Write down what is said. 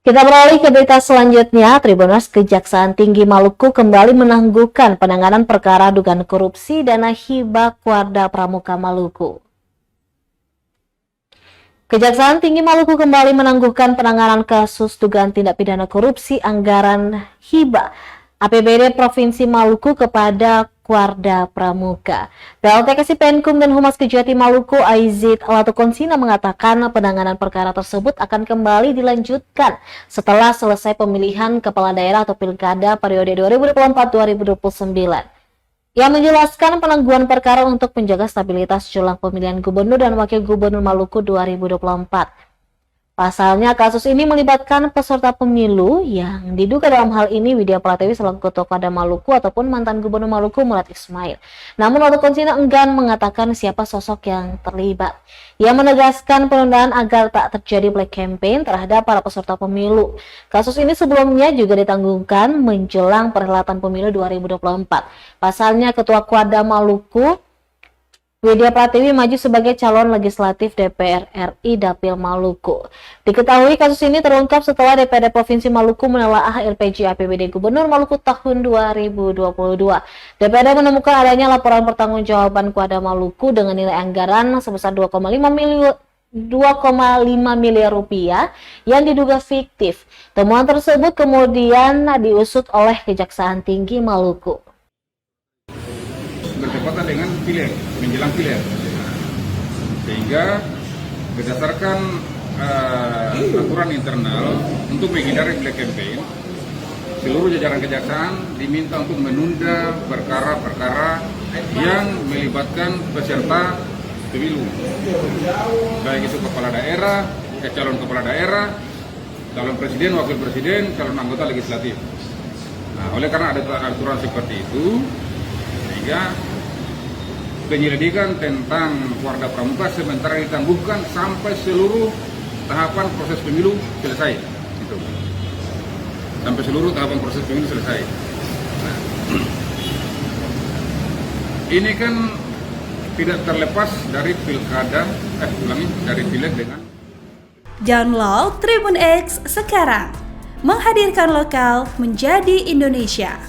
Kita beralih ke berita selanjutnya. Tribuners, Kejaksaan Tinggi Maluku kembali menangguhkan penanganan perkara dugaan korupsi dana hibah Kuarda Pramuka Maluku. Kejaksaan Tinggi Maluku kembali menangguhkan penanganan kasus dugaan tindak pidana korupsi anggaran hibah APBD Provinsi Maluku kepada Kuarda Pramuka. PLT Kasipenkum dan Humas Kejati Maluku Aizid Latukonsina mengatakan penanganan perkara tersebut akan kembali dilanjutkan setelah selesai pemilihan kepala daerah atau pilkada periode 2024-2029. Ia menjelaskan penangguhan perkara untuk menjaga stabilitas jelang pemilihan gubernur dan wakil gubernur Maluku 2024. Pasalnya, kasus ini melibatkan peserta pemilu yang diduga dalam hal ini Widya Pratiwi selaku Ketua Kuarda Maluku ataupun mantan Gubernur Maluku Murad Ismail. Namun Latukonsina enggan mengatakan siapa sosok yang terlibat. Ia menegaskan penundaan agar tak terjadi black campaign terhadap para peserta pemilu. Kasus ini sebelumnya juga ditanggungkan menjelang perhelatan pemilu 2024. Pasalnya, Ketua Kuarda Maluku Widya Pratiwi maju sebagai calon legislatif DPR RI Dapil Maluku. Diketahui kasus ini terungkap setelah DPRD Provinsi Maluku menelaah LPG APBD Gubernur Maluku tahun 2022. DPRD menemukan adanya laporan pertanggungjawaban Kuarda Maluku dengan nilai anggaran sebesar 2,5 miliar rupiah yang diduga fiktif. Temuan tersebut kemudian diusut oleh Kejaksaan Tinggi Maluku. Bertepatan dengan menjelang pileg, sehingga berdasarkan aturan internal untuk menghindari black campaign, seluruh jajaran kejaksaan diminta untuk menunda perkara-perkara yang melibatkan peserta pemilu, baik itu kepala daerah, calon kepala daerah, calon presiden, wakil presiden, calon anggota legislatif. Nah, oleh karena ada aturan seperti itu, sehingga penyelidikan tentang Kuarda Pramuka sementara ditangguhkan sampai seluruh tahapan proses pemilu selesai. Gitu. Sampai seluruh tahapan proses pemilu selesai. Nah, ini kan tidak terlepas dari pilkada, dari pileg dengan. Download Tribun X sekarang, menghadirkan lokal menjadi Indonesia.